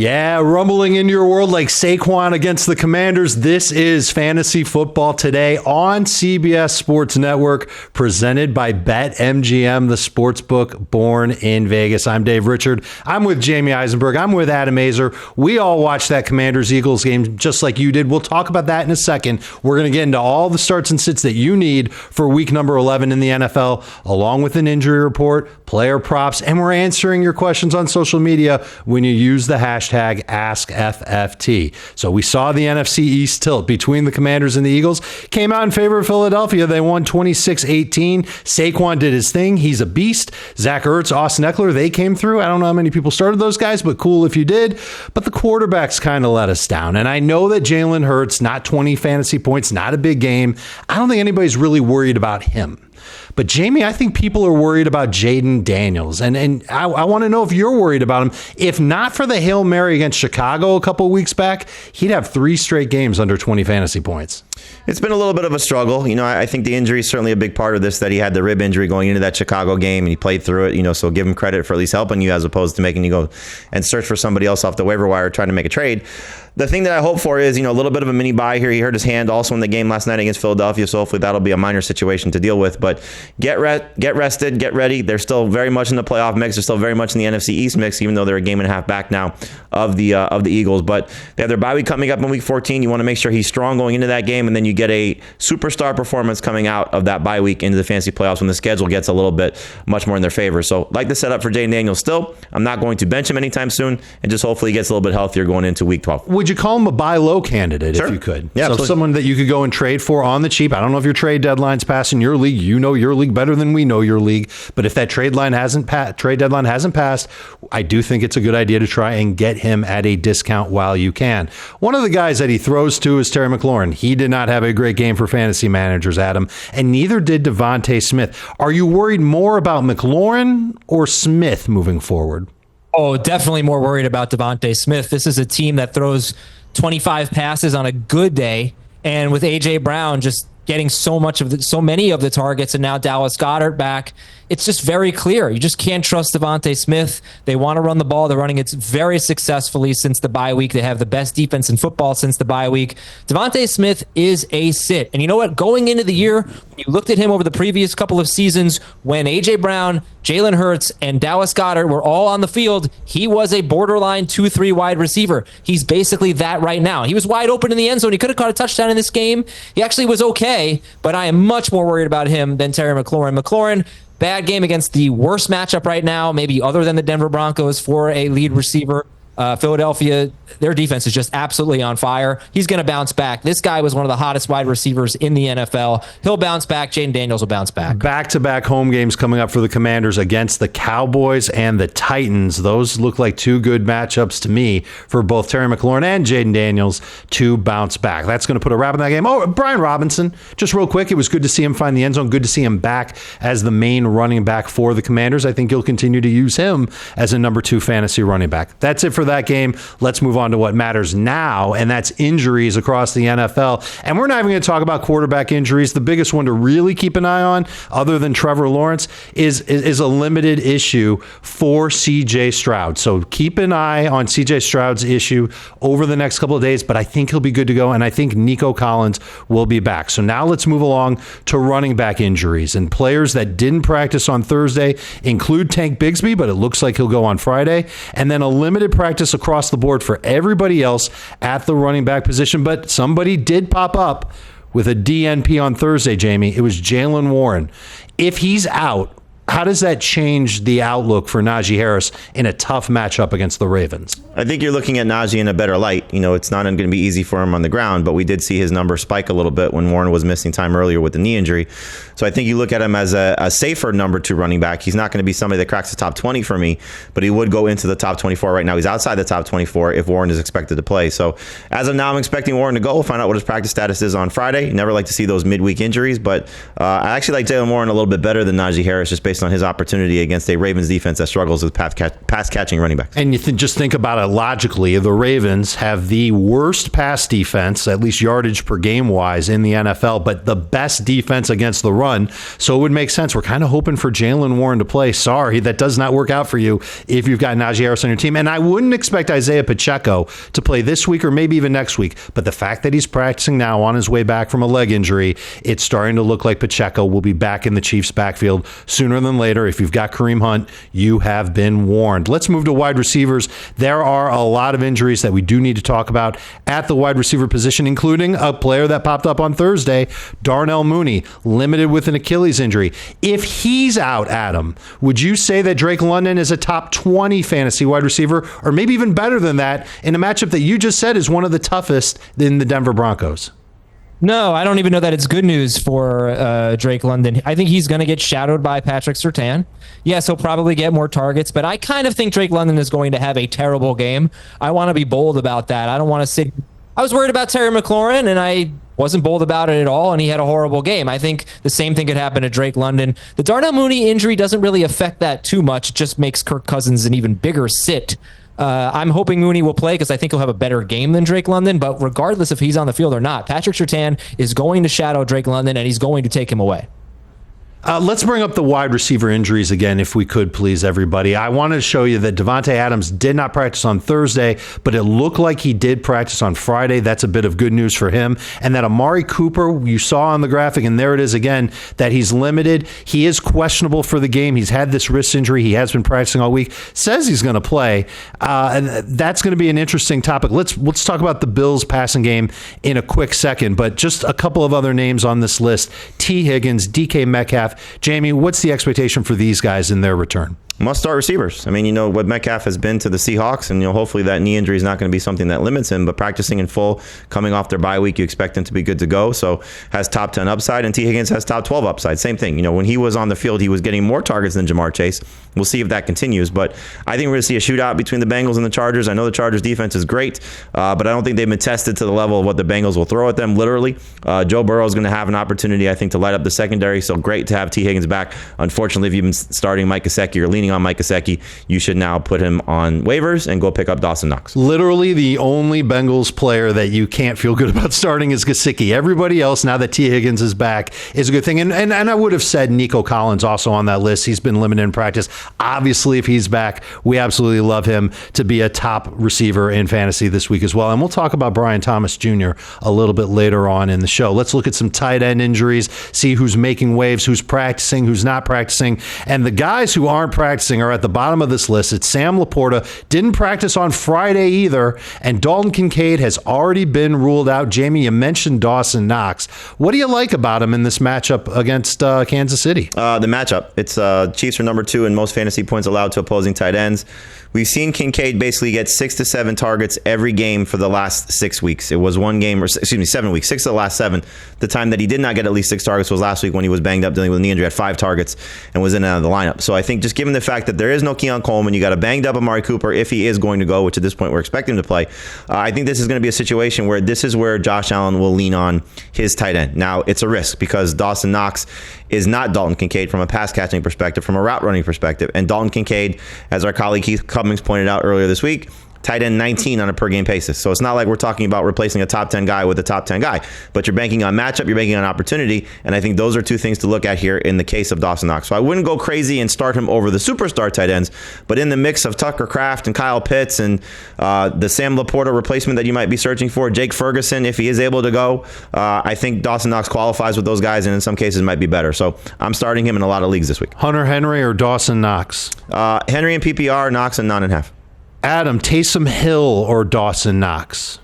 Yeah, rumbling into your world like Saquon against the Commanders. This is Fantasy Football Today on CBS Sports Network, presented by BetMGM, the sportsbook born in Vegas. I'm Dave Richard. I'm with Jamie Eisenberg. I'm with Adam Azer. We all watched that Commanders-Eagles game just like you did. We'll talk about that in a second. We're going to get into all the starts and sits that you need for week number 11 in the NFL, along with an injury report, player props, and we're answering your questions on social media when you use the hashtag AskFFT. So we saw the NFC East tilt between the Commanders and the Eagles. Came out in favor of Philadelphia. They won 26-18. Saquon did his thing. He's a beast. Zach Ertz, Austin Eckler, they came through. I don't know how many people started those guys, but cool if you did. But the quarterbacks kind of let us down. And I know that Jalen Hurts, not 20 fantasy points, not a big game. I don't think anybody's really worried about him. But Jamie, I think people are worried about Jayden Daniels. And I want to know if you're worried about him. If not for the Hail Mary against Chicago a couple of weeks back, he'd have 3 straight games under 20 fantasy points. It's been a little bit of a struggle. I think the injury is certainly a big part of this, that he had the rib injury going into that Chicago game and he played through it, so give him credit for at least helping you as opposed to making you go and search for somebody else off the waiver wire trying to make a trade. The thing that I hope for is, a little bit of a mini bye here. He hurt his hand also in the game last night against Philadelphia, so hopefully that'll be a minor situation to deal with. But get rested, get ready. They're still very much in the playoff mix. They're still very much in the NFC East mix, even though they're a game and a half back now of the Eagles. But they have their bye week coming up in Week 14. You want to make sure he's strong going into that game, and then you get a superstar performance coming out of that bye week into the fantasy playoffs when the schedule gets a little bit much more in their favor. So like the setup for Jayden Daniels still. I'm not going to bench him anytime soon, and just hopefully he gets a little bit healthier going into Week 12. Would you call him a buy low candidate? Sure. If you could? Yeah, so absolutely. Someone that you could go and trade for on the cheap. I don't know if your trade deadline's passed in your league. You know your league better than we know your league. But if that trade deadline hasn't passed, I do think it's a good idea to try and get him at a discount while you can. One of the guys that he throws to is Terry McLaurin. He did not have a great game for fantasy managers, Adam, and neither did DeVonta Smith. Are you worried more about McLaurin or Smith moving forward? Oh, definitely more worried about DeVonta Smith. This is a team that throws 25 passes on a good day, and with A.J. Brown just getting so many of the targets, and now Dallas Goedert back, it's just very clear. You just can't trust DeVonta Smith. They want to run the ball. They're running it very successfully since the bye week. They have the best defense in football since the bye week. DeVonta Smith is a sit. And you know what? Going into the year, you looked at him over the previous couple of seasons when A.J. Brown, Jalen Hurts, and Dallas Goedert were all on the field. He was a borderline 2-3 wide receiver. He's basically that right now. He was wide open in the end zone. He could have caught a touchdown in this game. He actually was okay, but I am much more worried about him than Terry McLaurin. McLaurin, bad game against the worst matchup right now, maybe other than the Denver Broncos for a lead receiver. Philadelphia, their defense is just absolutely on fire. He's going to bounce back. This guy was one of the hottest wide receivers in the NFL. He'll bounce back. Jayden Daniels will bounce back. Back-to-back home games coming up for the Commanders against the Cowboys and the Titans. Those look like 2 good matchups to me for both Terry McLaurin and Jayden Daniels to bounce back. That's going to put a wrap on that game. Oh, Brian Robinson, just real quick, it was good to see him find the end zone. Good to see him back as the main running back for the Commanders. I think you'll continue to use him as a number 2 fantasy running back. That's it for that game. Let's move on to what matters now, and that's injuries across the NFL. And we're not even going to talk about quarterback injuries. The biggest one to really keep an eye on, other than Trevor Lawrence, is a limited issue for C.J. Stroud. So keep an eye on C.J. Stroud's issue over the next couple of days, but I think he'll be good to go, and I think Nico Collins will be back. So now let's move along to running back injuries. And players that didn't practice on Thursday include Tank Bigsby, but it looks like he'll go on Friday, and then a limited practice across the board for everybody else at the running back position. But somebody did pop up with a DNP on Thursday, Jamie. It was Jaylen Warren. If he's out, how does that change the outlook for Najee Harris in a tough matchup against the Ravens? I think you're looking at Najee in a better light. It's not going to be easy for him on the ground, but we did see his number spike a little bit when Warren was missing time earlier with the knee injury. So I think you look at him as a safer number 2 running back. He's not going to be somebody that cracks the top 20 for me, but he would go into the top 24 right now. He's outside the top 24 if Warren is expected to play. So as of now, I'm expecting Warren to go. We'll find out what his practice status is on Friday. You never like to see those midweek injuries, but I actually like Jaylen Warren a little bit better than Najee Harris just based based on his opportunity against a Ravens defense that struggles with pass catching running backs. And you just think about it logically. The Ravens have the worst pass defense, at least yardage per game wise, in the NFL, but the best defense against the run. So it would make sense. We're kind of hoping for Jaylen Warren to play. Sorry, that does not work out for you if you've got Najee Harris on your team. And I wouldn't expect Isaiah Pacheco to play this week or maybe even next week. But the fact that he's practicing now on his way back from a leg injury, it's starting to look like Pacheco will be back in the Chiefs' backfield sooner than later. If you've got Kareem Hunt, you have been warned. Let's move to wide receivers. There are a lot of injuries that we do need to talk about at the wide receiver position, including a player that popped up on Thursday, Darnell Mooney, limited with an Achilles injury. If he's out, Adam, would you say that Drake London is a top 20 fantasy wide receiver, or maybe even better than that, in a matchup that you just said is one of the toughest in the Denver Broncos? No, I don't even know that it's good news for Drake London. I think he's going to get shadowed by Patrick Surtain. Yes, he'll probably get more targets, but I kind of think Drake London is going to have a terrible game. I want to be bold about that. I don't want to sit. I was worried about Terry McLaurin, and I wasn't bold about it at all, and he had a horrible game. I think the same thing could happen to Drake London. The Darnell Mooney injury doesn't really affect that too much. It just makes Kirk Cousins an even bigger sit. I'm hoping Mooney will play because I think he'll have a better game than Drake London, but regardless if he's on the field or not, Patrick Surtain is going to shadow Drake London, and he's going to take him away. Let's bring up the wide receiver injuries again, if we could, please, everybody. I wanted to show you that Davante Adams did not practice on Thursday, but it looked like he did practice on Friday. That's a bit of good news for him. And that Amari Cooper, you saw on the graphic, and there it is again, that he's limited. He is questionable for the game. He's had this wrist injury. He has been practicing all week. Says he's going to play. And that's going to be an interesting topic. Let's talk about the Bills passing game in a quick second, but just a couple of other names on this list. T. Higgins, DK Metcalf. Jamie, what's the expectation for these guys in their return? Must-start receivers. I mean, you know what Metcalf has been to the Seahawks, and hopefully that knee injury is not going to be something that limits him, but practicing in full, coming off their bye week, you expect him to be good to go, so has top 10 upside, and T. Higgins has top 12 upside. Same thing. When he was on the field, he was getting more targets than Jamar Chase. We'll see if that continues, but I think we're going to see a shootout between the Bengals and the Chargers. I know the Chargers defense is great, but I don't think they've been tested to the level of what the Bengals will throw at them, literally. Joe Burrow is going to have an opportunity, I think, to light up the secondary, so great to have T. Higgins back. Unfortunately, if you've been starting Mike Gesicki or leaning on Mike Gesicki, you should now put him on waivers and go pick up Dawson Knox. Literally the only Bengals player that you can't feel good about starting is Gesicki. Everybody else, now that T. Higgins is back, is a good thing. And I would have said Nico Collins also on that list. He's been limited in practice. Obviously, if he's back, we absolutely love him to be a top receiver in fantasy this week as well. And we'll talk about Brian Thomas Jr. a little bit later on in the show. Let's look at some tight end injuries, see who's making waves, who's practicing, who's not practicing. And the guys who aren't practicing are at the bottom of this list. It's Sam Laporta, didn't practice on Friday either, and Dalton Kincaid has already been ruled out. Jamie, you mentioned Dawson Knox. What do you like about him in this matchup against Kansas City? The matchup. It's Chiefs are number 2 in most fantasy points allowed to opposing tight ends. We've seen Kincaid basically get 6 to 7 targets every game for the last 6 weeks. It was 7 weeks, 6 of the last 7. The time that he did not get at least 6 targets was last week when he was banged up dealing with a knee injury, had 5 targets and was in and out of the lineup. So I think just given the fact that there is no Keon Coleman, you got a banged up Amari Cooper if he is going to go, which at this point we're expecting him to play. I think this is going to be a situation where this is where Josh Allen will lean on his tight end. Now, it's a risk because Dawson Knox is not Dalton Kincaid from a pass catching perspective, from a route running perspective. And Dalton Kincaid, as our colleague Keith Cummings pointed out earlier this week, tight end 19 on a per game basis. So it's not like we're talking about replacing a top 10 guy with a top 10 guy, but you're banking on matchup, you're banking on opportunity. And I think those are two things to look at here in the case of Dawson Knox. So I wouldn't go crazy and start him over the superstar tight ends, but in the mix of Tucker Kraft and Kyle Pitts and the Sam Laporta replacement that you might be searching for, Jake Ferguson, if he is able to go, I think Dawson Knox qualifies with those guys and in some cases might be better. So I'm starting him in a lot of leagues this week. Hunter Henry or Dawson Knox? Henry in PPR, Knox in 9.5. Adam, Taysom Hill or Dawson Knox?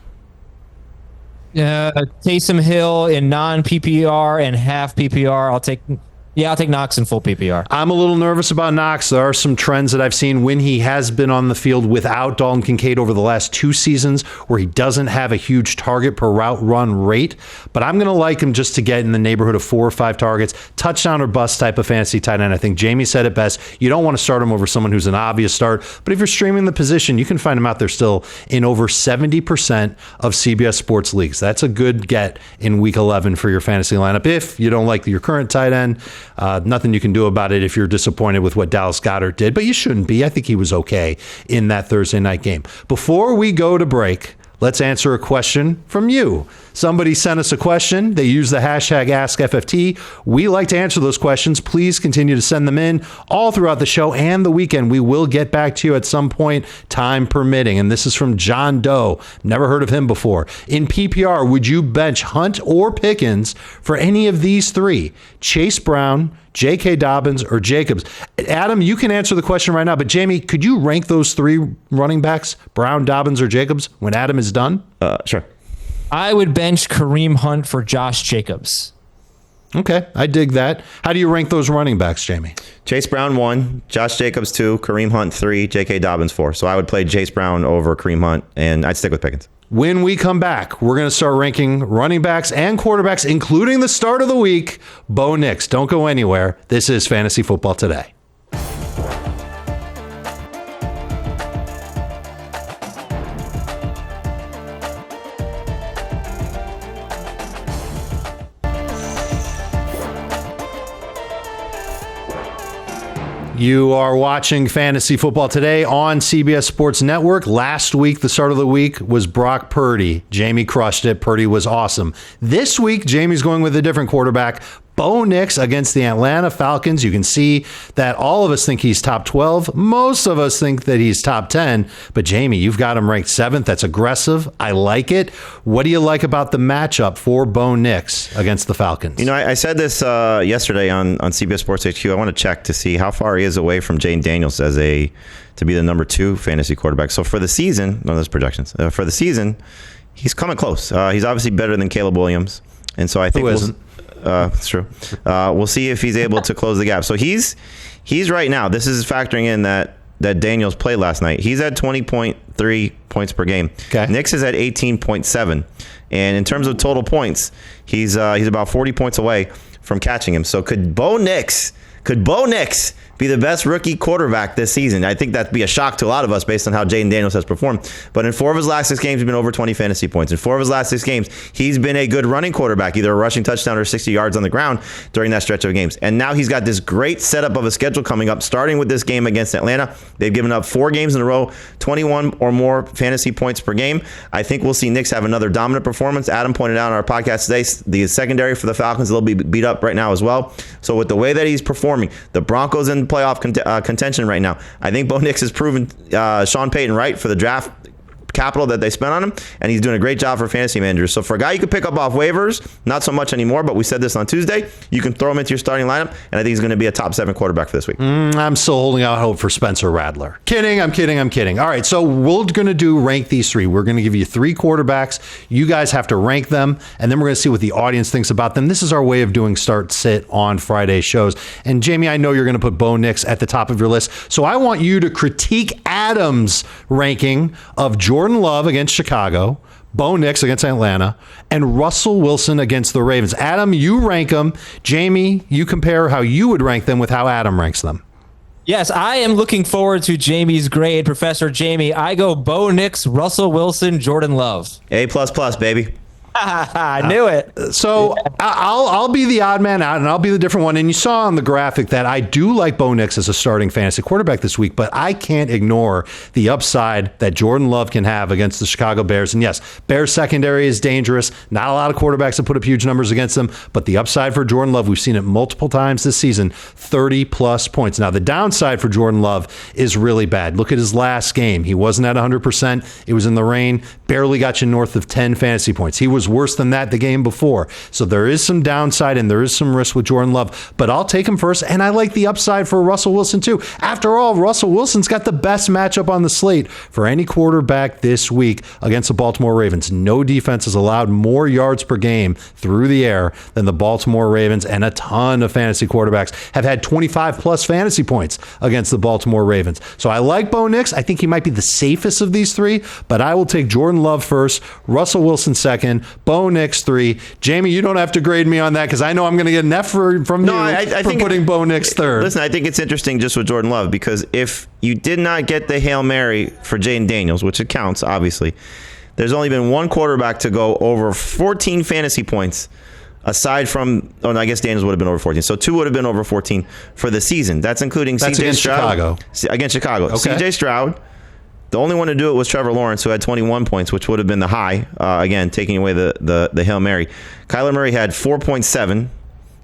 Taysom Hill in non-PPR and half PPR. I'll take Knox in full PPR. I'm a little nervous about Knox. There are some trends that I've seen when he has been on the field without Dalton Kincaid over the last 2 seasons where he doesn't have a huge target per route run rate. But I'm going to like him just to get in the neighborhood of 4 or 5 targets. Touchdown or bust type of fantasy tight end. I think Jamie said it best. You don't want to start him over someone who's an obvious start. But if you're streaming the position, you can find him out there still in over 70% of CBS Sports leagues. That's a good get in Week 11 for your fantasy lineup if you don't like your current tight end. Nothing you can do about it if you're disappointed with what Dallas Goedert did, but you shouldn't be. I think he was okay in that Thursday night game. Before we go to break, let's answer a question from you. Somebody sent us a question. They use the hashtag AskFFT. We like to answer those questions. Please continue to send them in all throughout the show and the weekend. We will get back to you at some point, time permitting. And this is from John Doe. Never heard of him before. In PPR, would you bench Hunt or Pickens for any of these three? Chase Brown, J.K. Dobbins, or Jacobs? Adam, you can answer the question right now, but Jamie, could you rank those three running backs, Brown, Dobbins, or Jacobs, when Adam is done? Sure. I would bench Kareem Hunt for Josh Jacobs. Okay, I dig that. How do you rank those running backs, Jamie? Chase Brown 1, Josh Jacobs 2, Kareem Hunt 3, J.K. Dobbins 4. So I would play Chase Brown over Kareem Hunt, and I'd stick with Pickens. When we come back, we're going to start ranking running backs and quarterbacks, including the start of the week, Bo Nix. Don't go anywhere. This is Fantasy Football Today. You are watching Fantasy Football Today on CBS Sports Network. Last week, the start of the week was Brock Purdy. Jamie crushed it. Purdy was awesome. This week, Jamie's going with a different quarterback, Bo Nix against the Atlanta Falcons. You can see that all of us think he's top 12. Most of us think that he's top 10. But Jamie, you've got him ranked 7th. That's aggressive. I like it. What do you like about the matchup for Bo Nix against the Falcons? You know, I said this yesterday on CBS Sports HQ. I want to check to see how far he is away from Jayden Daniels to be the number 2 fantasy quarterback. So for the season, no, those projections. For the season, he's coming close. He's obviously better than Caleb Williams. And so I think it's true. We'll see if he's able to close the gap. So he's right now. This is factoring in that Daniels played last night. He's at 20.3 points per game. Okay. Nix is at 18.7, and in terms of total points, he's about 40 points away from catching him. So could Bo Nix be the best rookie quarterback this season? I think that'd be a shock to a lot of us based on how Jayden Daniels has performed. But in 4 of his last 6 games, he's been over 20 fantasy points. In 4 of his last 6 games, he's been a good running quarterback, either a rushing touchdown or 60 yards on the ground during that stretch of games. And now he's got this great setup of a schedule coming up, starting with this game against Atlanta. They've given up 4 games in a row, 21 or more fantasy points per game. I think we'll see Nix have another dominant performance. Adam pointed out on our podcast today, the secondary for the Falcons will be beat up right now as well. So with the way that he's performing, the Broncos in playoff contention right now. I think Bo Nix has proven Sean Payton right for the draft capital that they spent on him, and he's doing a great job for fantasy managers. So for a guy you could pick up off waivers, not so much anymore, but we said this on Tuesday, you can throw him into your starting lineup, and I think he's going to be a top 7 quarterback for this week. I'm still holding out hope for Spencer Rattler. I'm kidding. All right, so we're going to do rank these 3. We're going to give you 3 quarterbacks. You guys have to rank them, and then we're going to see what the audience thinks about them. This is our way of doing start sit on Friday shows. And Jamie, I know you're going to put Bo Nix at the top of your list, so I want you to critique Adam's ranking of Jordan Love against Chicago, Bo Nix against Atlanta, and Russell Wilson against the Ravens. Adam, you rank them. Jamie, you compare how you would rank them with how Adam ranks them. Yes, I am looking forward to Jamie's grade. Professor Jamie, I go Bo Nix, Russell Wilson, Jordan Love. A++, baby. I knew it. So I'll be the odd man out, and I'll be the different one. And you saw on the graphic that I do like Bo Nix as a starting fantasy quarterback this week, but I can't ignore the upside that Jordan Love can have against the Chicago Bears. And yes, Bears secondary is dangerous. Not a lot of quarterbacks have put up huge numbers against them, but the upside for Jordan Love, we've seen it multiple times this season, 30-plus points. Now, the downside for Jordan Love is really bad. Look at his last game. He wasn't at 100%. It was in the rain. Barely got you north of 10 fantasy points. He was worse than that the game before. So there is some downside and there is some risk with Jordan Love, but I'll take him first. And I like the upside for Russell Wilson too. After all, Russell Wilson's got the best matchup on the slate for any quarterback this week against the Baltimore Ravens. No defense has allowed more yards per game through the air than the Baltimore Ravens, and a ton of fantasy quarterbacks have had 25 plus fantasy points against the Baltimore Ravens. So I like Bo Nix. I think he might be the safest of these 3, but I will take Jordan Love first, Russell Wilson second, Bo Nix 3. Jamie, you don't have to grade me on that because I know I'm going to get an F from you I for putting Bo Nix 3rd. Listen, I think it's interesting just with Jordan Love because if you did not get the Hail Mary for Jayden Daniels, which it counts, obviously, there's only been one quarterback to go over 14 fantasy points aside from, I guess Daniels would have been over 14. So 2 would have been over 14 for the season. That's including C.J. Stroud. Against Chicago. Okay. C.J. Stroud. The only one to do it was Trevor Lawrence, who had 21 points, which would have been the high, again, taking away the Hail Mary. Kyler Murray had 4.7.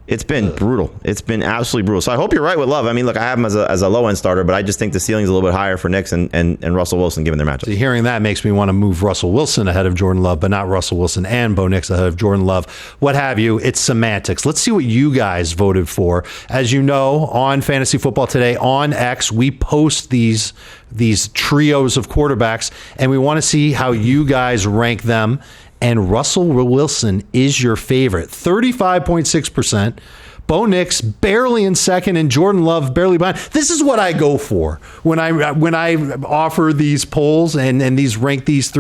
It's been brutal. It's been absolutely brutal. So I hope you're right with Love. I mean, look, I have him as a low-end starter, but I just think the ceiling's a little bit higher for Knicks and Russell Wilson given their matchup. So hearing that makes me want to move Russell Wilson ahead of Jordan Love, but not Russell Wilson and Bo Nix ahead of Jordan Love. What have you. It's semantics. Let's see what you guys voted for. As you know, on Fantasy Football Today, on X, we post these trios of quarterbacks, and we want to see how you guys rank them. And Russell Wilson is your favorite, 35.6%. Bo Nix barely in second, and Jordan Love barely behind. This is what I go for when I offer these polls and these rank these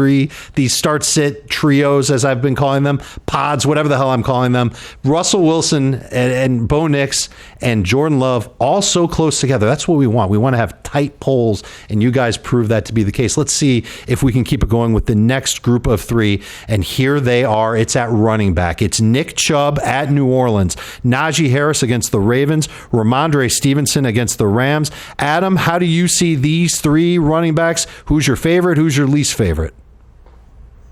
start-sit trios, as I've been calling them, pods, whatever the hell I'm calling them. Russell Wilson and Bo Nix and Jordan Love all so close together. That's what we want. We want to have tight polls, and you guys prove that to be the case. Let's see if we can keep it going with the next group of 3, and here they are. It's at running back. It's Nick Chubb at New Orleans, Najee Harris against the Ravens, Ramondre Stevenson against the Rams. Adam, how do you see these 3 running backs? Who's your favorite? Who's your least favorite?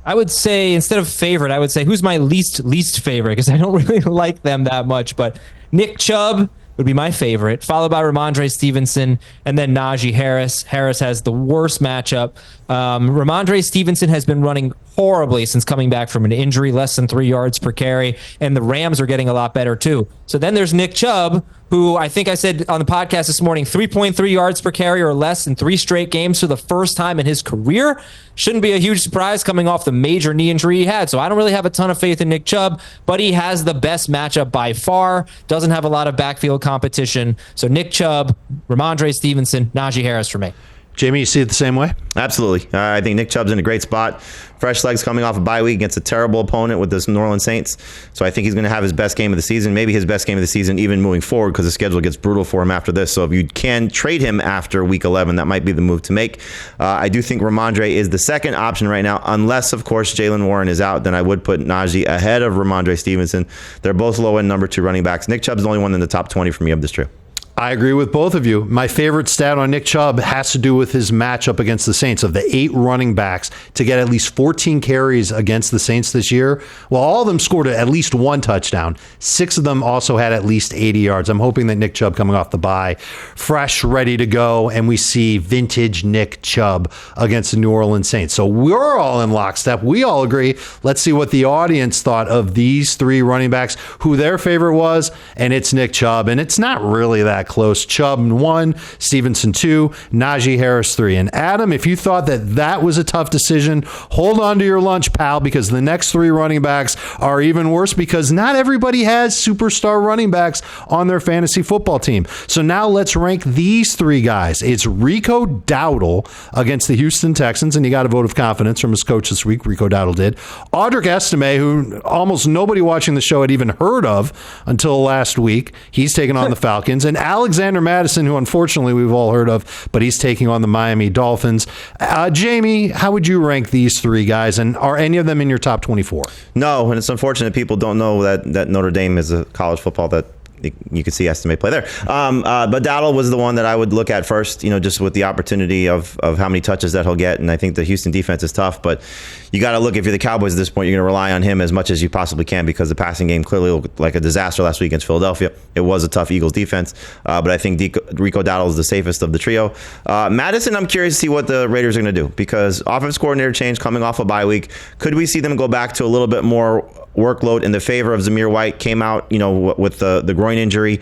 I would say, instead of favorite, I would say who's my least favorite, because I don't really like them that much. But Nick Chubb would be my favorite, followed by Ramondre Stevenson, and then Najee Harris. Harris has the worst matchup. Ramondre Stevenson has been running horribly since coming back from an injury, less than 3 yards per carry, and the Rams are getting a lot better too. So then there's Nick Chubb, who I think I said on the podcast this morning, 3.3 yards per carry or less in 3 straight games for the first time in his career. Shouldn't be a huge surprise coming off the major knee injury he had. So I don't really have a ton of faith in Nick Chubb, but he has the best matchup by far. Doesn't have a lot of backfield competition. So Nick Chubb, Ramondre Stevenson, Najee Harris for me. Jamie, you see it the same way? Absolutely. I think Nick Chubb's in a great spot. Fresh legs coming off a bye week against a terrible opponent with the New Orleans Saints. So I think he's going to have his best game of the season, maybe his best game of the season even moving forward, because the schedule gets brutal for him after this. So if you can trade him after week 11, that might be the move to make. I do think Ramondre is the second option right now, unless, of course, Jaylen Warren is out. Then I would put Najee ahead of Ramondre Stevenson. They're both low-end number 2 running backs. Nick Chubb's the only one in the top 20 for me of this trio. I agree with both of you. My favorite stat on Nick Chubb has to do with his matchup against the Saints. Of the 8 running backs to get at least 14 carries against the Saints this year, well, all of them scored at least 1 touchdown. 6 of them also had at least 80 yards. I'm hoping that Nick Chubb coming off the bye, fresh, ready to go, and we see vintage Nick Chubb against the New Orleans Saints. So we're all in lockstep. We all agree. Let's see what the audience thought of these 3 running backs, who their favorite was, and it's Nick Chubb, and it's not really that close. Chubb 1, Stevenson 2, Najee Harris 3. And Adam, if you thought that was a tough decision, hold on to your lunch, pal, because the next 3 running backs are even worse, because not everybody has superstar running backs on their fantasy football team. So now let's rank these 3 guys. It's Rico Dowdle against the Houston Texans, and he got a vote of confidence from his coach this week. Rico Dowdle did. Audric Estime, who almost nobody watching the show had even heard of until last week. He's taking on the Falcons. And Alexander Madison, who unfortunately we've all heard of, but he's taking on the Miami Dolphins. Jamie, how would you rank these 3 guys, and are any of them in your top 24? No, and it's unfortunate people don't know that Notre Dame is a college football that you could see Estimate play there. But Dowdle was the one that I would look at first, just with the opportunity of how many touches that he'll get. And I think the Houston defense is tough, but you got to look, if you're the Cowboys at this point, you're going to rely on him as much as you possibly can, because the passing game clearly looked like a disaster last week against Philadelphia. It was a tough Eagles defense, but I think Rico Dowdle is the safest of the trio. Madison, I'm curious to see what the Raiders are going to do, because offense coordinator change coming off a bye week. Could we see them go back to a little bit more workload in the favor of Zamir White? Came out, with the groin injury,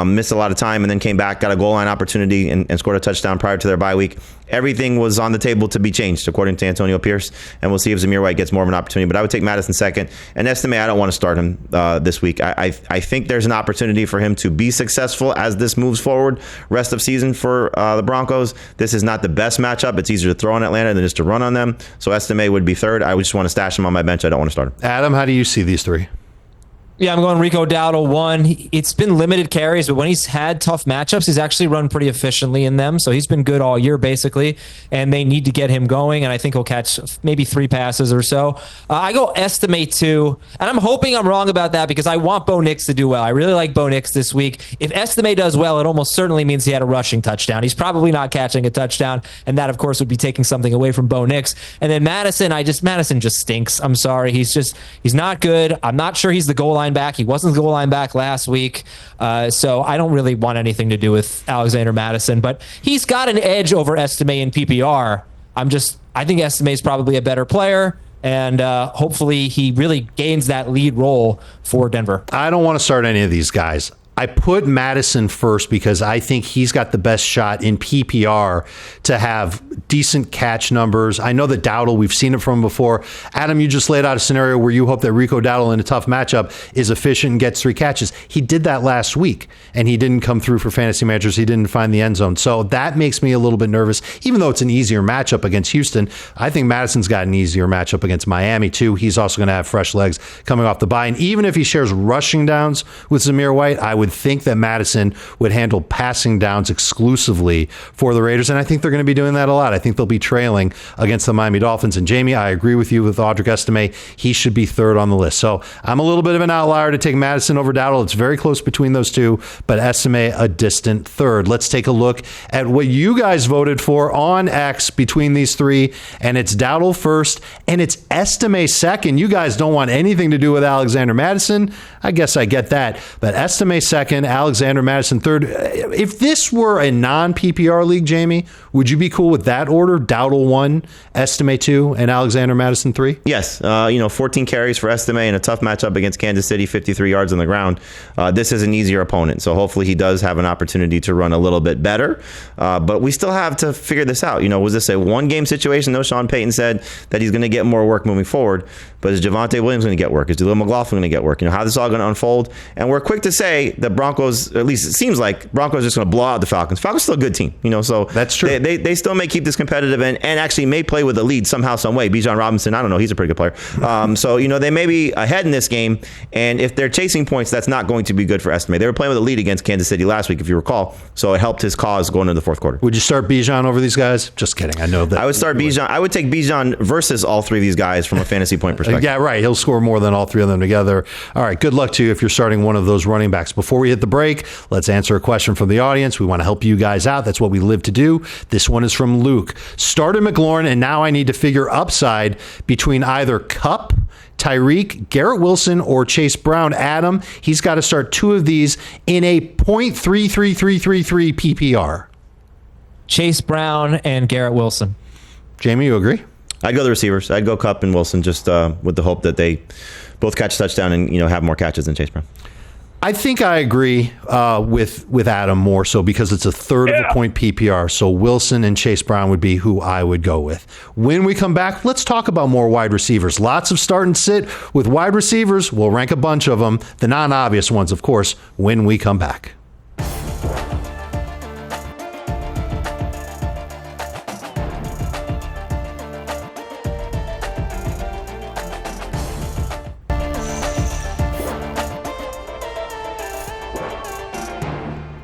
missed a lot of time, and then came back, got a goal line opportunity, and scored a touchdown prior to their bye week. Everything was on the table to be changed, according to Antonio Pierce, and we'll see if Zamir White gets more of an opportunity. But I would take Madison second. And Estime, I don't want to start him this week. I think there's an opportunity for him to be successful as this moves forward rest of season for the Broncos. This is not the best matchup. It's easier to throw on Atlanta than just to run on them. So Estime would be third. I would just want to stash him on my bench. I don't want to start him. Adam, how do you see these 3? Yeah, I'm going Rico Dowdle 1. It's been limited carries, but when he's had tough matchups, he's actually run pretty efficiently in them. So he's been good all year, basically, and they need to get him going, and I think he'll catch maybe 3 passes or so. I go estimate 2, and I'm hoping I'm wrong about that because I want Bo Nix to do well. I really like Bo Nix this week. If estimate does well, it almost certainly means he had a rushing touchdown. He's probably not catching a touchdown, and that, of course, would be taking something away from Bo Nix. And then Madison just stinks. I'm sorry. He's not good. I'm not sure he's the goal line back. He wasn't the goal line back last week. So I don't really want anything to do with Alexander Madison, but he's got an edge over Estime in PPR. I think Estime is probably a better player, and hopefully he really gains that lead role for Denver. I don't want to start any of these guys. I put Madison first because I think he's got the best shot in PPR to have decent catch numbers. I know that Dowdle, we've seen it from him before. Adam, you just laid out a scenario where you hope that Rico Dowdle in a tough matchup is efficient and gets 3 catches. He did that last week, and he didn't come through for fantasy managers. He didn't find the end zone. So that makes me a little bit nervous. Even though it's an easier matchup against Houston, I think Madison's got an easier matchup against Miami, too. He's also going to have fresh legs coming off the bye. And even if he shares rushing downs with Zamir White, I would think that Madison would handle passing downs exclusively for the Raiders, and I think they're going to be doing that a lot. I think they'll be trailing against the Miami Dolphins. And Jamie, I agree with you with Audric Estime. He should be 3rd on the list. So I'm a little bit of an outlier to take Madison over Dowdle. It's very close between those two, but Estime a distant 3rd. Let's take a look at what you guys voted for on X between these 3, and it's Dowdle first, and it's Estime 2nd. You guys don't want anything to do with Alexander Madison. I guess I get that, but Estime 2nd, Alexander Madison 3rd. If this were a non-PPR league, Jamie, would you be cool with that order? Dowdle 1, Estime 2, and Alexander Madison 3? Yes. 14 carries for Estime in a tough matchup against Kansas City, 53 yards on the ground. This is an easier opponent, so hopefully he does have an opportunity to run a little bit better. But we still have to figure this out. Was this a one-game situation? No, Sean Payton said that he's going to get more work moving forward. But is Javonte Williams going to get work? Is Jaleel McLaughlin going to get work? How this is all going to unfold? And we're quick to say the Broncos, at least it seems like Broncos are just going to blow out the Falcons. Falcons still a good team, so that's true. They still may keep this competitive and actually may play with the lead somehow, some way. Bijan Robinson, I don't know, he's a pretty good player. So they may be ahead in this game, and if they're chasing points, that's not going to be good for Estime. They were playing with a lead against Kansas City last week, if you recall, so it helped his cause going into the 4th quarter. Would you start Bijan over these guys? Just kidding. I know that. I would start Bijan. I would take Bijan versus all 3 of these guys from a fantasy point perspective. Yeah, right. He'll score more than all 3 of them together. All right, good luck to you if you're starting one of those running backs. Before we hit the break, let's answer a question from the audience. We want to help you guys out. That's what we live to do. This one is from Luke. Started McLaurin, and now I need to figure upside between either Kupp, Tyreek, Garrett Wilson, or Chase Brown. Adam, he's got to start 2 of these in a .33333 PPR. Chase Brown and Garrett Wilson. Jamie, you agree? I'd go the receivers. I'd go Kupp and Wilson, just with the hope that they both catch a touchdown and have more catches than Chase Brown. I think I agree with Adam more so because it's a 1/3 of a point PPR. So Wilson and Chase Brown would be who I would go with. When we come back, let's talk about more wide receivers. Lots of start and sit with wide receivers. We'll rank a bunch of them, the non-obvious ones, of course, when we come back.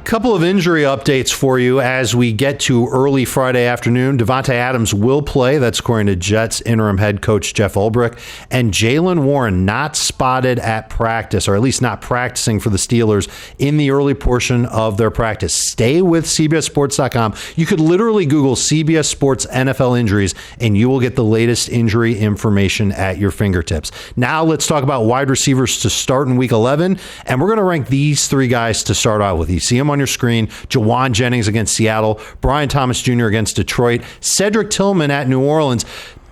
Couple of injury updates for you as we get to early Friday afternoon. Davante Adams will play. That's according to Jets interim head coach Jeff Ulbrich. And Jaylen Warren not spotted at practice, or at least not practicing for the Steelers in the early portion of their practice. Stay with CBSSports.com. You could literally Google CBS Sports NFL injuries, and you will get the latest injury information at your fingertips. Now let's talk about wide receivers to start in Week 11, and we're going to rank these 3 guys to start out with. You see them on your screen. Jawan Jennings against Seattle, Brian Thomas Jr. against Detroit, Cedric Tillman at New Orleans.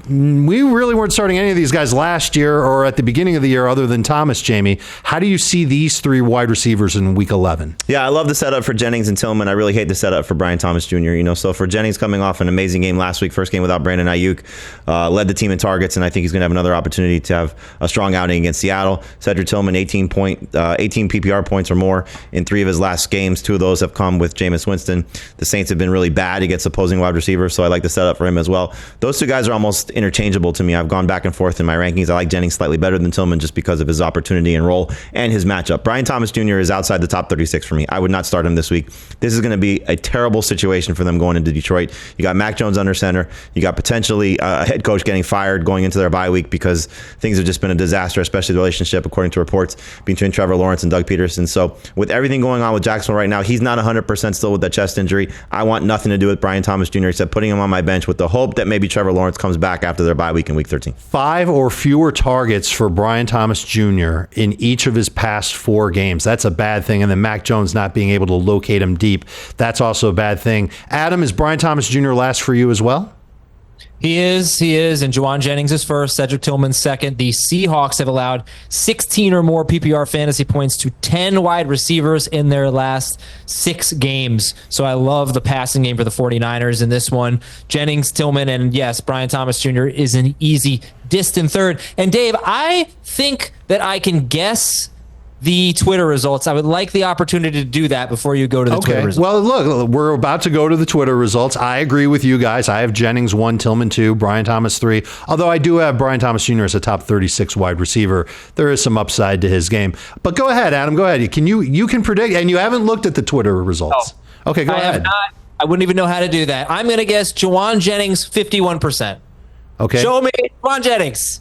We really weren't starting any of these guys last year or at the beginning of the year other than Thomas, Jamie. How do you see these 3 wide receivers in Week 11? Yeah, I love the setup for Jennings and Tillman. I really hate the setup for Brian Thomas Jr. So for Jennings coming off an amazing game last week, first game without Brandon Ayuk, led the team in targets, and I think he's going to have another opportunity to have a strong outing against Seattle. Cedric Tillman, 18 PPR points or more in 3 of his last games. 2 of those have come with Jameis Winston. The Saints have been really bad against opposing wide receivers, so I like the setup for him as well. Those 2 guys are almost almost interchangeable to me. I've gone back and forth in my rankings. I like Jennings slightly better than Tillman just because of his opportunity and role and his matchup. Brian Thomas Jr. is outside the top 36 for me. I would not start him this week. This is going to be a terrible situation for them going into Detroit. You got Mac Jones under center. You got potentially a head coach getting fired going into their bye week because things have just been a disaster, especially the relationship, according to reports, between Trevor Lawrence and Doug Peterson. So with everything going on with Jacksonville right now, he's not 100% still with that chest injury. I want nothing to do with Brian Thomas Jr. except putting him on my bench with the hope that maybe Trevor Lawrence comes back after their bye week in week 13. 5 or fewer targets for Brian Thomas Jr. in each of his past 4 games. That's a bad thing. And then Mac Jones not being able to locate him deep. That's also a bad thing. Adam, is Brian Thomas Jr. last for you as well? He is, and Juwan Jennings is first, Cedric Tillman second. The Seahawks have allowed 16 or more PPR fantasy points to 10 wide receivers in their last 6 games. So I love the passing game for the 49ers in this one. Jennings, Tillman, and yes, Brian Thomas Jr. is an easy, distant third. And Dave, I think that I can guess the Twitter results. I would like the opportunity to do that before you go to the Twitter results. Well, look, we're about to go to the Twitter results. I agree with you guys. I have Jennings 1, Tillman 2, Brian Thomas 3. Although I do have Brian Thomas Jr. as a top 36 wide receiver. There is some upside to his game. But go ahead, Adam. Go ahead. You can predict, and you haven't looked at the Twitter results. No, okay, go ahead. I have not. I wouldn't even know how to do that. I'm going to guess Juwan Jennings 51%. Okay. Show me Juwan Jennings.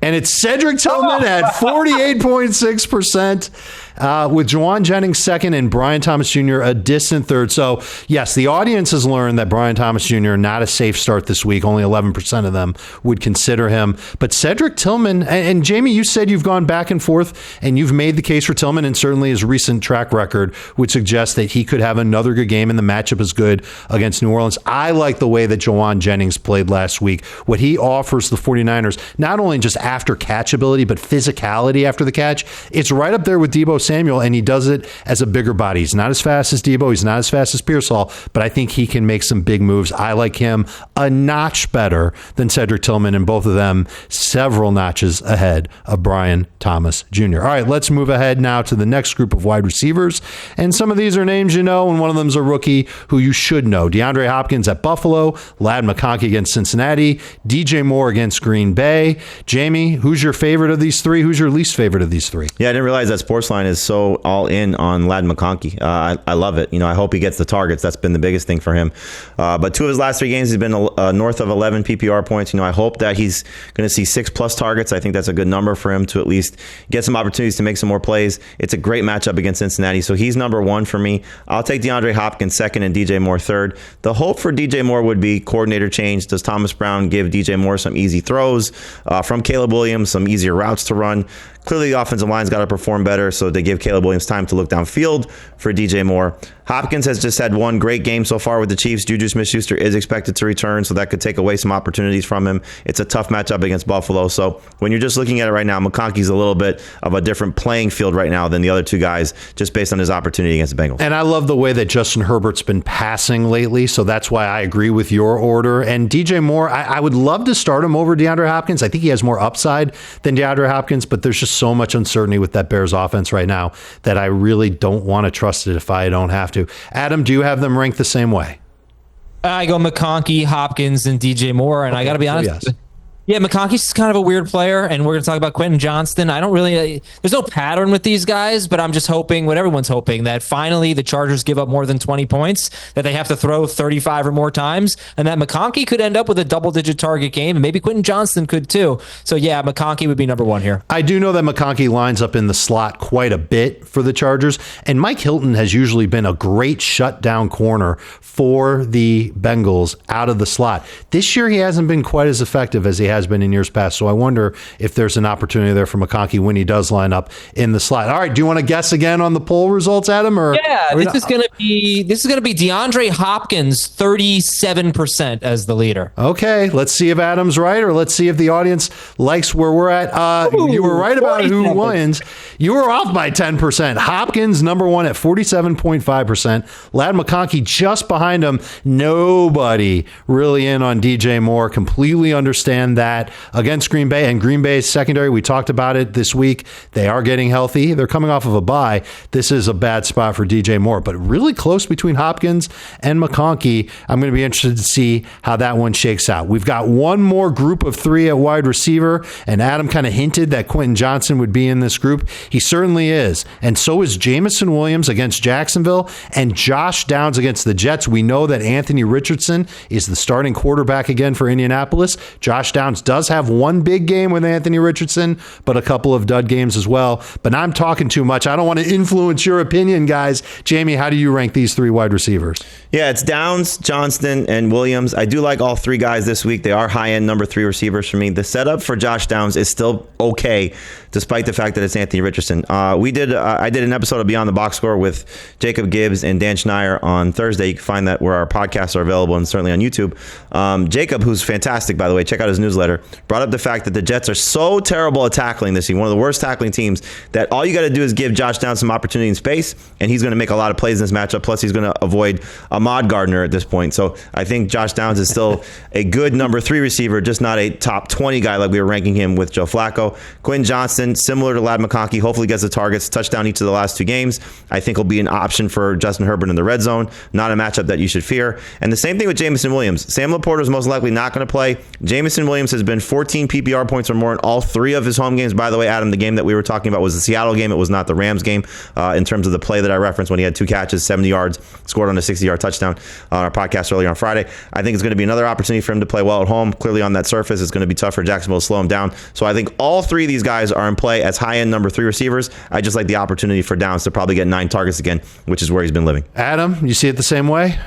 And it's Cedric Tillman at 48.6%, with Juwan Jennings second and Brian Thomas Jr. a distant third. So, yes, the audience has learned that Brian Thomas Jr. not a safe start this week. Only 11% of them would consider him. But Cedric Tillman, and Jamie, you said you've gone back and forth, and you've made the case for Tillman, and certainly his recent track record would suggest that he could have another good game, and the matchup is good against New Orleans. I like the way that Juwan Jennings played last week. What he offers the 49ers, not only just after catch ability, but physicality after the catch. It's right up there with Deebo Samuel, and he does it as a bigger body. He's not as fast as Deebo. He's not as fast as Pearsall, but I think he can make some big moves. I like him a notch better than Cedric Tillman, and both of them several notches ahead of Brian Thomas Jr. All right, let's move ahead now to the next group of wide receivers. And some of these are names you know, and one of them is a rookie who you should know. DeAndre Hopkins at Buffalo, Ladd McConkey against Cincinnati, DJ Moore against Green Bay. Jamie, who's your favorite of these 3? Who's your least favorite of these 3? Yeah, I didn't realize that Sportsline is so all in on Ladd McConkey. I love it. I hope he gets the targets. That's been the biggest thing for him. But 2 of his last 3 games, he's been north of 11 PPR points. I hope that he's going to see 6+ targets. I think that's a good number for him to at least get some opportunities to make some more plays. It's a great matchup against Cincinnati, so he's number 1 for me. I'll take DeAndre Hopkins second and DJ Moore third. The hope for DJ Moore would be coordinator change. Does Thomas Brown give DJ Moore some easy throws from Caleb Williams, some easier routes to run? Clearly, the offensive line's got to perform better, so they give Caleb Williams time to look downfield for DJ Moore. Hopkins has just had one great game so far with the Chiefs. Juju Smith-Schuster is expected to return, so that could take away some opportunities from him. It's a tough matchup against Buffalo. So when you're just looking at it right now, McConkey's a little bit of a different playing field right now than the other 2 guys, just based on his opportunity against the Bengals. And I love the way that Justin Herbert's been passing lately, so that's why I agree with your order. And DJ Moore, I would love to start him over DeAndre Hopkins. I think he has more upside than DeAndre Hopkins, but there's just so much uncertainty with that Bears offense right now that I really don't want to trust it if I don't have to. Adam, do you have them ranked the same way? I go McConkey, Hopkins, and DJ Moore, and I got to be honest. Yes. Yeah, McConkey's kind of a weird player, and we're going to talk about Quentin Johnston. I don't really, there's no pattern with these guys, but I'm just hoping, what everyone's hoping, that finally the Chargers give up more than 20 points, that they have to throw 35 or more times, and that McConkey could end up with a double-digit target game, and maybe Quentin Johnston could too. So yeah, McConkey would be number 1 here. I do know that McConkey lines up in the slot quite a bit for the Chargers, and Mike Hilton has usually been a great shutdown corner for the Bengals out of the slot. This year he hasn't been quite as effective as he has been in years past. So I wonder if there's an opportunity there for McConkey when he does line up in the slot. All right, do you want to guess again on the poll results, Adam? Or yeah, this is going to be DeAndre Hopkins 37% as the leader. Okay, let's see if Adam's right, or let's see if the audience likes where we're at. You were right about who wins. You were off by 10%. Hopkins number 1 at 47.5%. Ladd McConkey just behind him. Nobody really in on DJ Moore. Completely understand that. that against Green Bay, and Green Bay's secondary, we talked about it this week. They are getting healthy. They're coming off of a bye. This is a bad spot for DJ Moore, but really close between Hopkins and McConkey. I'm going to be interested to see how that one shakes out. We've got one more group of three at wide receiver, and Adam kind of hinted that Quentin Johnson would be in this group. He certainly is, and so is Jamison Williams against Jacksonville and Josh Downs against the Jets. We know that Anthony Richardson is the starting quarterback again for Indianapolis. Josh Downs does have one big game with Anthony Richardson, but a couple of dud games as well. But I'm talking too much. I don't want to influence your opinion, guys. Jamie, how do you rank these three wide receivers? Yeah, it's Downs, Johnston, and Williams. I do like all three guys this week. They are high-end number 3 receivers for me. The setup for Josh Downs is still okay, despite the fact that it's Anthony Richardson. I did an episode of Beyond the Box Score with Jacob Gibbs and Dan Schneier on Thursday. You can find that where our podcasts are available and certainly on YouTube. Jacob, who's fantastic, by the way, check out his newsletter, brought up the fact that the Jets are so terrible at tackling this year, one of the worst tackling teams, that all you got to do is give Josh Downs some opportunity in space, and he's going to make a lot of plays in this matchup. Plus, he's going to avoid Ahmad Gardner at this point. So I think Josh Downs is still a good number 3 receiver, just not a top 20 guy like we were ranking him with Joe Flacco. Quentin Johnson, similar to Ladd McConkey, hopefully gets the targets, touchdown each of the last 2 games. I think he'll be an option for Justin Herbert in the red zone, not a matchup that you should fear. And the same thing with Jamison Williams. Sam Laporta is most likely not going to play. Jamison Williams has been 14 PPR points or more in all 3 of his home games. By the way, Adam, the game that we were talking about was the Seattle game. It was not the Rams game in terms of the play that I referenced when he had 2 catches, 70 yards, scored on a 60-yard touchdown on our podcast earlier on Friday. I think it's going to be another opportunity for him to play well at home. Clearly on that surface, it's going to be tough for Jacksonville to slow him down. So I think all 3 of these guys are in play as high-end number 3 receivers. I just like the opportunity for Downs to probably get 9 targets again, which is where he's been living. Adam, you see it the same way?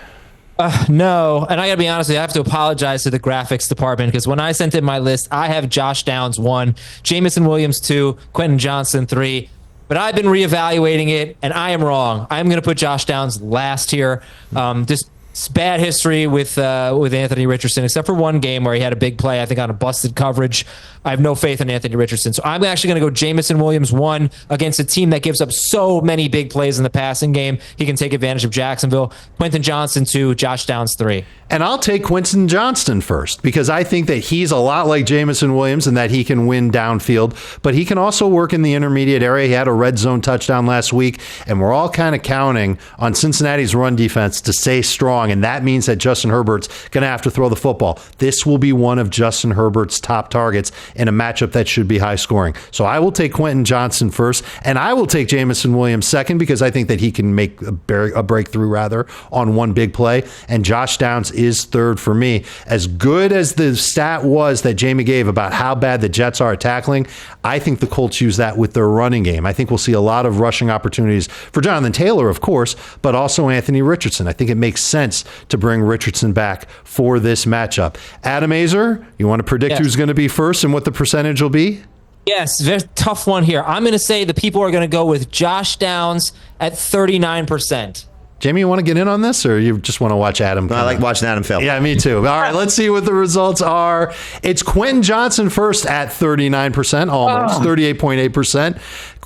No, and I got to be honest with you, I have to apologize to the graphics department because when I sent in my list, I have Josh Downs 1, Jamison Williams 2, Quentin Johnson 3. But I've been reevaluating it, and I am wrong. I'm going to put Josh Downs last here. Just bad history with Anthony Richardson, except for one game where he had a big play, I think, on a busted coverage. I have no faith in Anthony Richardson. So I'm actually going to go Jamison Williams 1 against a team that gives up so many big plays in the passing game. He can take advantage of Jacksonville. Quentin Johnson 2, Josh Downs 3. And I'll take Quentin Johnston first because I think that he's a lot like Jamison Williams and that he can win downfield, but he can also work in the intermediate area. He had a red zone touchdown last week, and we're all kind of counting on Cincinnati's run defense to stay strong, and that means that Justin Herbert's going to have to throw the football. This will be one of Justin Herbert's top targets in a matchup that should be high scoring. So I will take Quentin Johnson first, and I will take Jamison Williams second because I think that he can make a breakthrough on one big play, and Josh Downs is third for me. As good as the stat was that Jamie gave about how bad the Jets are at tackling, I think the Colts use that with their running game. I think we'll see a lot of rushing opportunities for Jonathan Taylor, of course, but also Anthony Richardson. I think it makes sense to bring Richardson back for this matchup. Adam Azer, you want to predict who's going to be first and what the percentage will be? Yes, very tough one here. I'm going to say the people are going to go with Josh Downs at 39%. Jamie, you want to get in on this, or you just want to watch Adam? I like watching Adam fail. Yeah, me too. All right, let's see what the results are. It's Quentin Johnson first at 39%, almost 38.8%.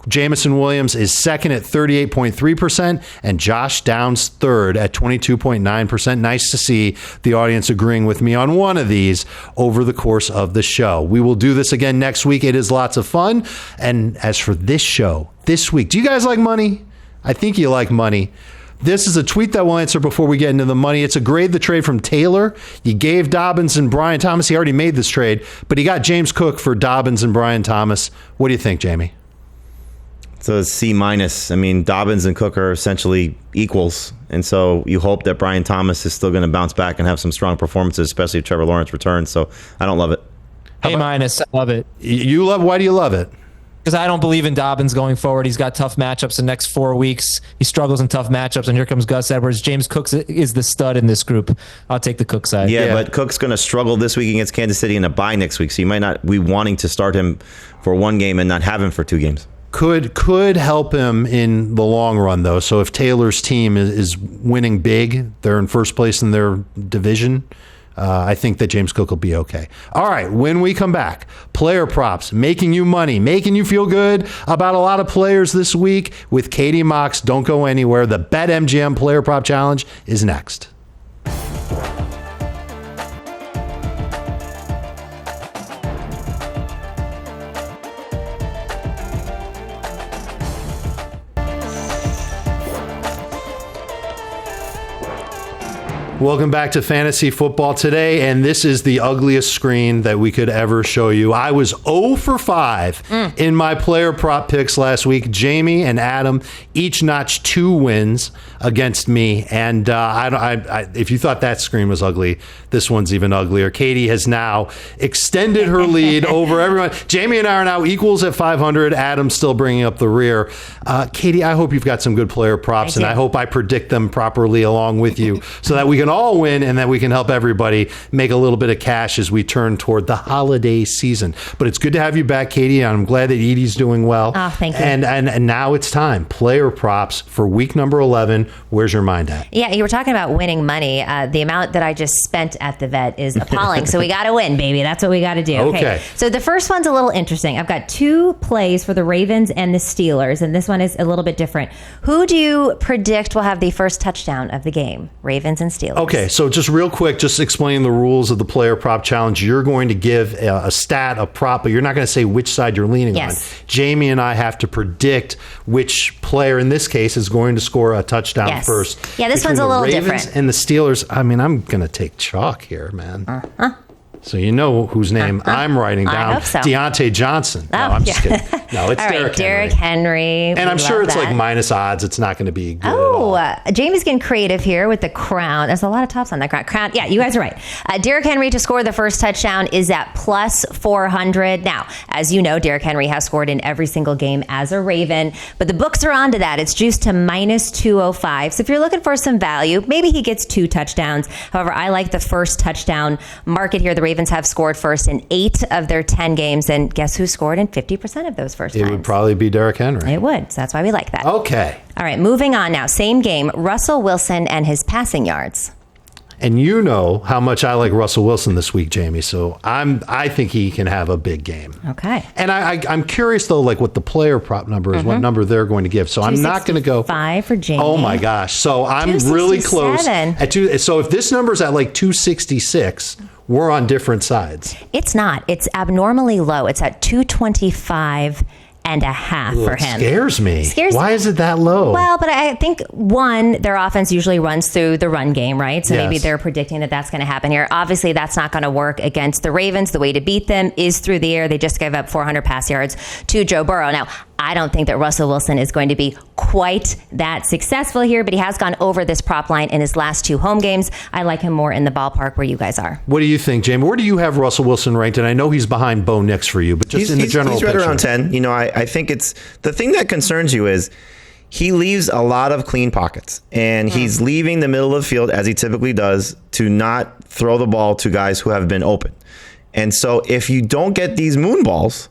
Jamison Williams is second at 38.3%, and Josh Downs third at 22.9%. Nice to see the audience agreeing with me on one of these over the course of the show. We will do this again next week. It is lots of fun. And as for this show, this week, do you guys like money? I think you like money. This is a tweet that we'll answer before we get into the money. It's a grade the trade from Taylor. You gave Dobbins and Brian Thomas. He already made this trade, but he got James Cook for Dobbins and Brian Thomas. What do you think, Jamie? So it's C-. I mean, Dobbins and Cook are essentially equals. And so you hope that Brian Thomas is still going to bounce back and have some strong performances, especially if Trevor Lawrence returns. So I don't love it. A-. I love it. Why do you love it? Because I don't believe in Dobbins going forward. He's got tough matchups the next 4 weeks. He struggles in tough matchups, and here comes Gus Edwards. James Cook is the stud in this group. I'll take the Cook side. Yeah, but Cook's going to struggle this week against Kansas City and a bye next week, so you might not be wanting to start him for one game and not have him for 2 games. Could help him in the long run, though. So if Taylor's team is winning big, they're in first place in their division, I think that James Cook will be okay. All right, when we come back, player props, making you money, making you feel good about a lot of players this week with Katie Mox. Don't go anywhere. The BetMGM Player Prop Challenge is next. Welcome back to Fantasy Football Today, and this is the ugliest screen that we could ever show you. I was 0 for 5 in my player prop picks last week. Jamie and Adam each notched 2 wins against me, and if you thought that screen was ugly, this one's even uglier. Katie has now extended her lead over everyone. Jamie and I are now equals at 500. Adam's still bringing up the rear. Katie, I hope you've got some good player props, and I hope I predict them properly along with you so that we can all win and that we can help everybody make a little bit of cash as we turn toward the holiday season. But it's good to have you back, Katie. I'm glad that Edie's doing well. Oh, thank you. And now it's time. Player props for week number 11. Where's your mind at? Yeah, you were talking about winning money. The amount that I just spent at the vet is appalling. So we got to win, baby. That's what we got to do. Okay. So the first one's a little interesting. I've got 2 plays for the Ravens and the Steelers, and this one is a little bit different. Who do you predict will have the first touchdown of the game? Ravens and Steelers. Okay, so just real quick, just explain the rules of the player prop challenge. You're going to give a stat, a prop, but you're not going to say which side you're leaning on. Jamie and I have to predict which player, in this case, is going to score a touchdown first. Yeah, this one's a little different. different. And the Steelers, I mean, I'm going to take chalk here, man. So you know whose name I'm writing down. I hope so. Deontay Johnson. No, I'm just kidding. No, it's Derrick Henry. And I'm sure it's like minus odds. It's not going to be good at all. Jamie's getting creative here with the crown. There's a lot of tops on that crown. Yeah, you guys are right. Derrick Henry to score the first touchdown is at plus 400. Now, as you know, Derrick Henry has scored in every single game as a Raven, but the books are onto that. It's juiced to minus 205. So if you're looking for some value, maybe he gets 2 touchdowns. However, I like the first touchdown market here. The Ravens have scored first in 8 of their 10 games, and guess who scored in 50% of those first times? It would probably be Derrick Henry. It would, so that's why we like that. Okay. All right, moving on now. Same game, Russell Wilson and his passing yards. And you know how much I like Russell Wilson this week, Jamie. So I think he can have a big game. Okay. And I'm curious though, like what the player prop number is, what number they're going to give. So I'm not going to go 5 for Jamie. Oh my gosh! So I'm really close. At so if this number's at like 266, we're on different sides. It's not. It's abnormally low. It's at 225 and a half for him. Scares me. Why is it that low? Well, but I think, one, their offense usually runs through the run game, right? So maybe they're predicting that that's going to happen here. Obviously, that's not going to work against the Ravens. The way to beat them is through the air. They just gave up 400 pass yards to Joe Burrow. Now, I don't think that Russell Wilson is going to be quite that successful here, but he has gone over this prop line in his last 2 home games. I like him more in the ballpark where you guys are. What do you think, Jamie? Where do you have Russell Wilson ranked? And I know he's behind Bo Nix for you, but just in the general he's picture. Right around 10. You know, I think it's the thing that concerns you is he leaves a lot of clean pockets, and he's leaving the middle of the field, as he typically does, to not throw the ball to guys who have been open. And so if you don't get these moon balls,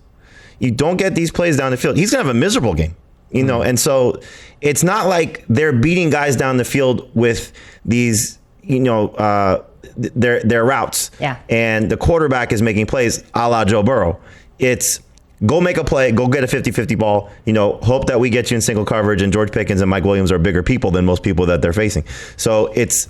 you don't get these plays down the field, he's going to have a miserable game, you know? And so it's not like they're beating guys down the field with these, you know, their routes. Yeah. And the quarterback is making plays a la Joe Burrow. It's go make a play, go get a 50-50 ball, you know, hope that we get you in single coverage, and George Pickens and Mike Williams are bigger people than most people that they're facing. So it's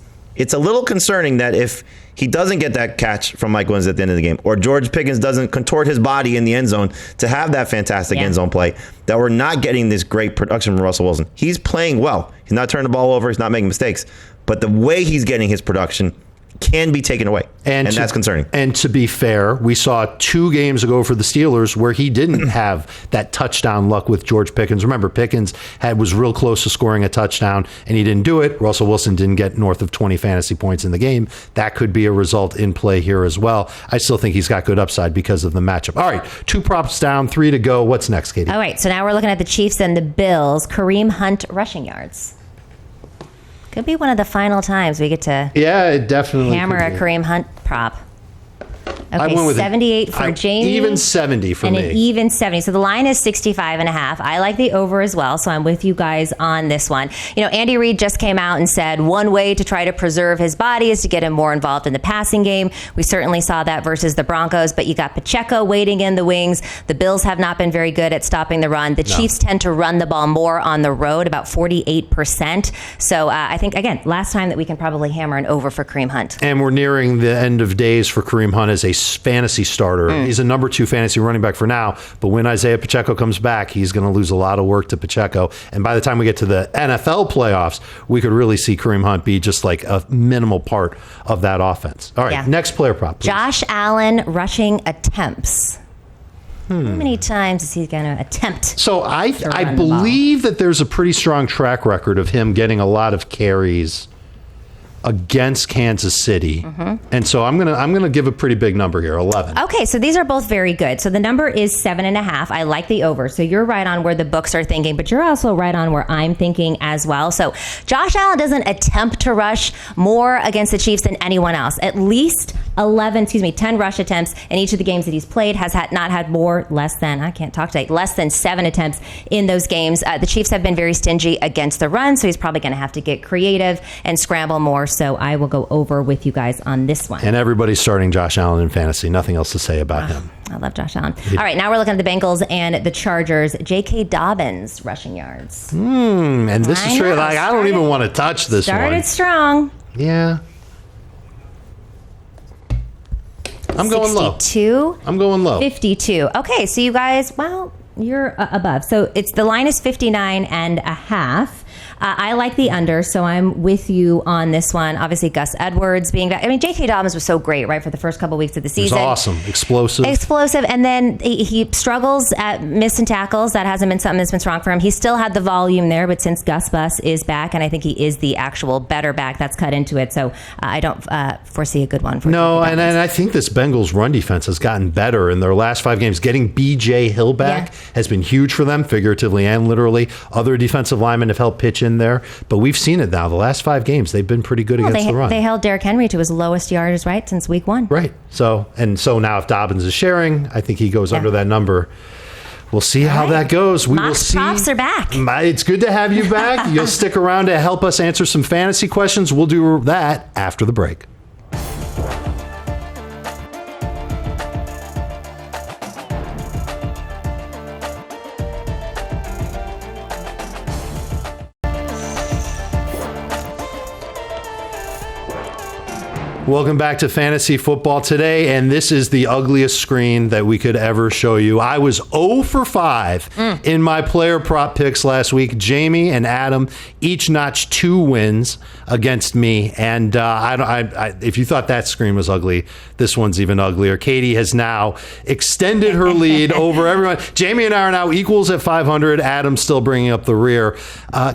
a little concerning that if he doesn't get that catch from Mike Williams at the end of the game, or George Pickens doesn't contort his body in the end zone to have that fantastic end zone play, that we're not getting this great production from Russell Wilson. He's playing well. He's not turning the ball over. He's not making mistakes. But the way he's getting his production can be taken away, and that's concerning. And to be fair, we saw 2 games ago for the Steelers where he didn't have that touchdown luck with George Pickens. Remember, Pickens was real close to scoring a touchdown, and he didn't do it. Russell Wilson didn't get north of 20 fantasy points in the game. That could be a result in play here as well. I still think he's got good upside because of the matchup. All right, 2 props down, 3 to go. What's next, Katie? All right, so now we're looking at the Chiefs and the Bills. Kareem Hunt rushing yards. Could be one of the final times we get to it definitely hammer a Kareem Hunt prop. Okay, I went with 78 for Jamie. Even 70 for me. And an even 70. So the line is 65.5. I like the over as well, so I'm with you guys on this one. You know, Andy Reid just came out and said one way to try to preserve his body is to get him more involved in the passing game. We certainly saw that versus the Broncos, but you got Pacheco waiting in the wings. The Bills have not been very good at stopping the run. The Chiefs tend to run the ball more on the road, about 48%. So I think, again, last time that we can probably hammer an over for Kareem Hunt. And we're nearing the end of days for Kareem Hunt as a fantasy starter. He's a number 2 fantasy running back for now. But when Isaiah Pacheco comes back, he's going to lose a lot of work to Pacheco. And by the time we get to the NFL playoffs, we could really see Kareem Hunt be just like a minimal part of that offense. All right, next player prop, please. Josh Allen rushing attempts. How many times is he going to attempt? So I believe that there's a pretty strong track record of him getting a lot of carries against Kansas City. And so I'm gonna give a pretty big number here, 11. Okay, so these are both very good. So the number is 7.5. I like the over. So you're right on where the books are thinking, but you're also right on where I'm thinking as well. So Josh Allen doesn't attempt to rush more against the Chiefs than anyone else. At least 10 rush attempts in each of the games that he's played, not had less than 7 attempts in those games. The Chiefs have been very stingy against the run, so he's probably going to have to get creative and scramble more. So I will go over with you guys on this one. And everybody's starting Josh Allen in fantasy. Nothing else to say about him. I love Josh Allen. All right, now we're looking at the Bengals and the Chargers. J.K. Dobbins rushing yards. And this is true. Like, I don't even want to touch this one. Started strong. Yeah. I'm going low. 62. I'm going low. 52. Okay, so you guys, you're above. So the line is 59.5. I like the under, so I'm with you on this one. Obviously, Gus Edwards being back. I mean, J.K. Dobbins was so great, right, for the first couple weeks of the season. It was awesome. Explosive. And then he struggles at missing tackles. That hasn't been something that's been strong for him. He still had the volume there, but since Gus Bus is back, and I think he is the actual better back, that's cut into it. So I don't foresee a good one for him. No, and I think this Bengals run defense has gotten better in their last 5 games. Getting B.J. Hill back has been huge for them, figuratively and literally. Other defensive linemen have helped pitch in there, but we've seen it now. The last 5 games, they've been pretty good against the run. They held Derrick Henry to his lowest yards, right, since week 1. Right. So now if Dobbins is sharing, I think he goes under that number. We'll see how that goes. We will see. Props are back. It's good to have you back. You'll stick around to help us answer some fantasy questions. We'll do that after the break. Welcome back to Fantasy Football Today, and this is the ugliest screen that we could ever show you. I was 0 for 5 in my player prop picks last week. Jamie and Adam each notched 2 wins against me, and if you thought that screen was ugly, this one's even uglier. Katie has now extended her lead over everyone. Jamie and I are now equals at 500. Adam's still bringing up the rear.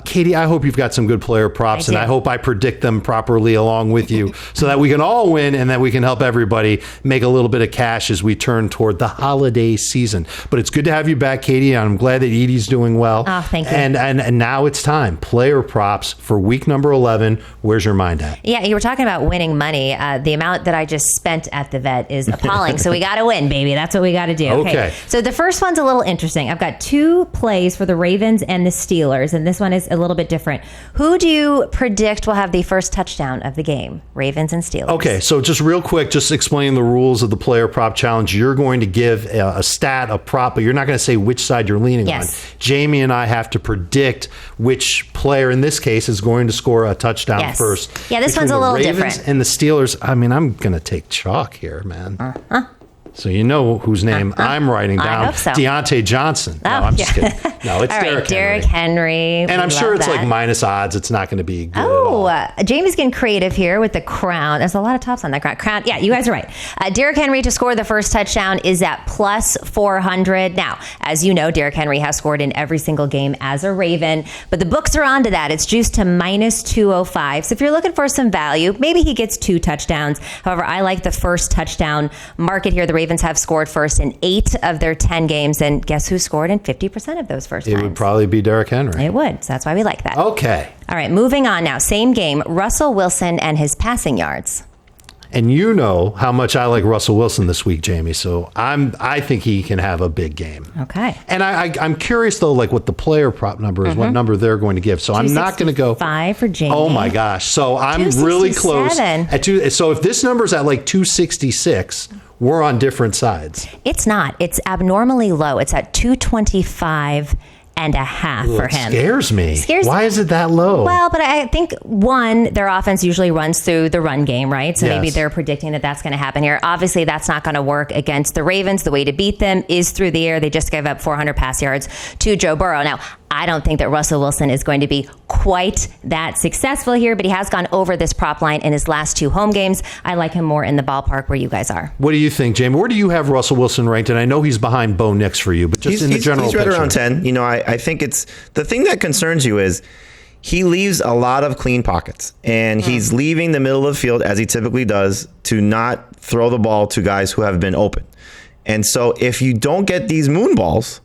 Katie, I hope you've got some good player props, and I hope I predict them properly along with you so that we can all win and that we can help everybody make a little bit of cash as we turn toward the holiday season. But it's good to have you back, Katie. I'm glad that Edie's doing well. Oh, thank you. And now it's time. Player props for week number 11. Where's your mind at? Yeah, you were talking about winning money. The amount that I just spent at the vet is appalling. So we got to win, baby. That's what we got to do. Okay. So the first one's a little interesting. I've got 2 plays for the Ravens and the Steelers, and this one is a little bit different. Who do you predict will have the first touchdown of the game? Ravens and Steelers. Okay, so just real quick, just explain the rules of the player prop challenge. You're going to give a stat, a prop, but you're not going to say which side you're leaning on. Jamie and I have to predict which player, in this case, is going to score a touchdown first. Yeah, this one's a little different. different. And the Steelers, I mean, I'm going to take chalk here, man. So you know whose name I'm writing down. I hope so. Deontay Johnson. No, I'm just kidding. No, it's Derrick Henry. And I'm sure it's like minus odds. It's not going to be good at all. Jamie's getting creative here with the crown. There's a lot of tops on that crown. Yeah, you guys are right. Derrick Henry to score the first touchdown is at plus 400. Now, as you know, Derrick Henry has scored in every single game as a Raven, but the books are onto that. It's juiced to minus 205. So if you're looking for some value, maybe he gets 2 touchdowns. However, I like the first touchdown market here. The Ravens have scored first in 8 of their 10 games, and guess who scored in 50% of those first times? It would probably be Derrick Henry. It would, so that's why we like that. Okay. All right, moving on now. Same game, Russell Wilson and his passing yards. And you know how much I like Russell Wilson this week, Jamie. So I think he can have a big game. Okay. And I'm curious though, like what the player prop number is, what number they're going to give. So I'm not going to go 5 for Jamie. Oh my gosh! So I'm really close at 2. So if this number's at like 266, we're on different sides. It's not. It's abnormally low. It's at 225. for him. Scares me. Why is it that low? Well, but I think, one, their offense usually runs through the run game, right? So Yes. maybe they're predicting that that's going to happen here. Obviously, that's not going to work against the Ravens. The way to beat them is through the air. They just gave up 400 pass yards to Joe Burrow. Now, I don't think that Russell Wilson is going to be quite that successful here, but he has gone over this prop line in his last 2 home games. I like him more in the ballpark where you guys are. What do you think, Jamie? Where do you have Russell Wilson ranked? And I know he's behind Bo Nix for you, but just in the general he's right picture. around 10. You know, I think it's the thing that concerns you is he leaves a lot of clean pockets, and he's leaving the middle of the field, as he typically does, to not throw the ball to guys who have been open. And so if you don't get these moon balls,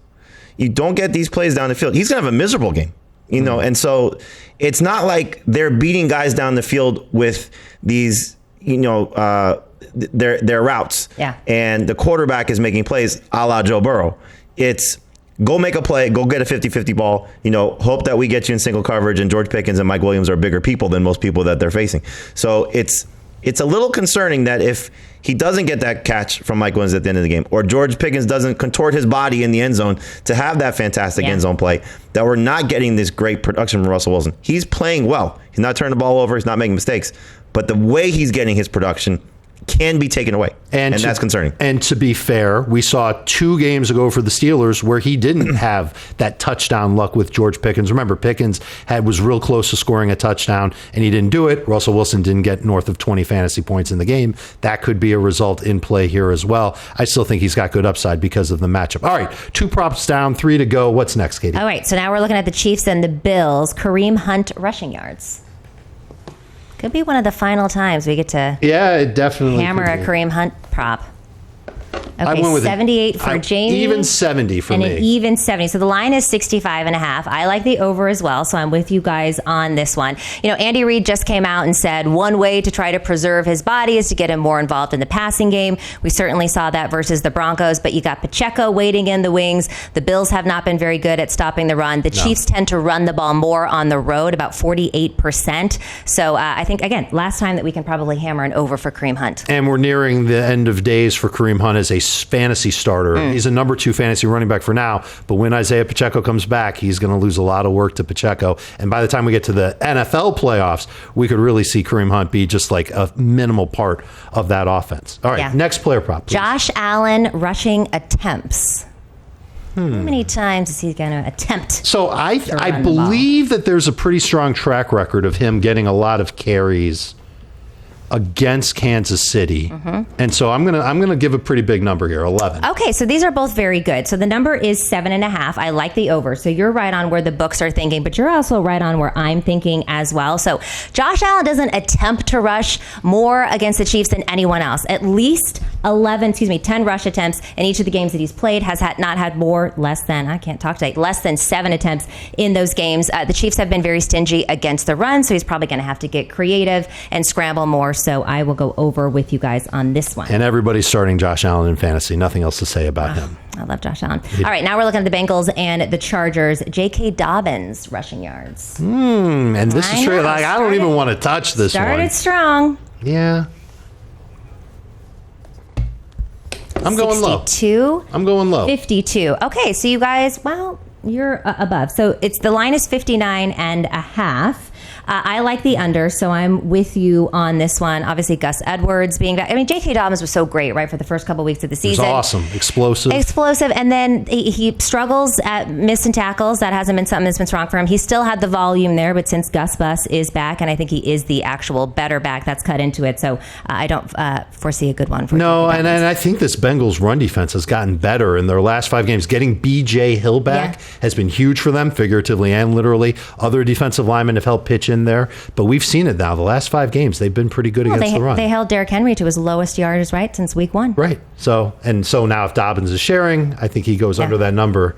you don't get these plays down the field, he's going to have a miserable game, you know? And so it's not like they're beating guys down the field with these, you know, their routes. Yeah. And the quarterback is making plays a la Joe Burrow. It's go make a play, go get a 50-50 ball, you know, hope that we get you in single coverage, and George Pickens and Mike Williams are bigger people than most people that they're facing. So it's a little concerning that if he doesn't get that catch from Mike Williams at the end of the game, or George Pickens doesn't contort his body in the end zone to have that fantastic end zone play, that we're not getting this great production from Russell Wilson. He's playing well. He's not turning the ball over. He's not making mistakes. But the way he's getting his production can be taken away, and that's concerning. And to be fair, we saw 2 games ago for the Steelers where he didn't have that touchdown luck with George Pickens. Remember, Pickens was real close to scoring a touchdown, and he didn't do it. Russell Wilson didn't get north of 20 fantasy points in the game. That could be a result in play here as well. I still think he's got good upside because of the matchup. All right, 2 props down, 3 to go. What's next, Katie? All right, so now we're looking at the Chiefs and the Bills. Kareem Hunt rushing yards. Could be one of the final times we get to it definitely hammer a could be. Kareem Hunt prop. I Okay, went with 78 for Jamie. Even 70 for and me. an even 70. So the line is 65.5. I like the over as well, so I'm with you guys on this one. You know, Andy Reid just came out and said one way to try to preserve his body is to get him more involved in the passing game. We certainly saw that versus the Broncos, but you got Pacheco waiting in the wings. The Bills have not been very good at stopping the run. The Chiefs tend to run the ball more on the road, about 48%. So I think, again, last time that we can probably hammer an over for Kareem Hunt. And we're nearing the end of days for Kareem Hunt as a fantasy starter. He's a number 2 fantasy running back for now, but when Isaiah Pacheco comes back, he's going to lose a lot of work to Pacheco. And by the time we get to the NFL playoffs, we could really see Kareem Hunt be just like a minimal part of that offense. All right, next player prop, please. Josh Allen rushing attempts. How many times is he going to attempt? So I believe that there's a pretty strong track record of him getting a lot of carries against Kansas City. And so I'm gonna give a pretty big number here, 11. Okay, so these are both very good. So the number is 7.5. I like the over. So you're right on where the books are thinking, but you're also right on where I'm thinking as well. So Josh Allen doesn't attempt to rush more against the Chiefs than anyone else. At least 10 rush attempts in each of the games that he's played, has not had less than 7 attempts in those games. The Chiefs have been very stingy against the run, so he's probably going to have to get creative and scramble more. So I will go over with you guys on this one. And everybody's starting Josh Allen in fantasy. Nothing else to say about him. I love Josh Allen. All right, now we're looking at the Bengals and the Chargers. J.K. Dobbins rushing yards. And this is straight. Like, I don't even want to touch this one. Started strong. Yeah. I'm going low. 62. I'm going low. 52. Okay, so you guys, well, you're above. So the line is 59.5. I like the under, so I'm with you on this one. Obviously, Gus Edwards being back. I mean, J.K. Dobbins was so great, right, for the first couple weeks of the season. It was awesome. Explosive. And then he struggles at missing tackles. That hasn't been something that's been strong for him. He still had the volume there, but since Gus Bus is back, and I think he is the actual better back, that's cut into it. So I don't foresee a good one for No, and I think this Bengals run defense has gotten better in their last 5 games. Getting B.J. Hill back has been huge for them, figuratively and literally. Other defensive linemen have helped pitch in there, but we've seen it now. The last 5 games, they've been pretty good against the run. They held Derrick Henry to his lowest yardage, right, since week 1. Right. So now if Dobbins is sharing, I think he goes under that number.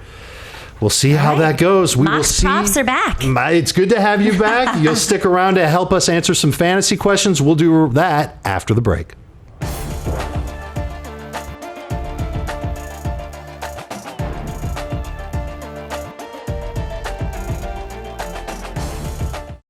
We'll see how that goes. We will see. Props are back. It's good to have you back. You'll stick around to help us answer some fantasy questions. We'll do that after the break.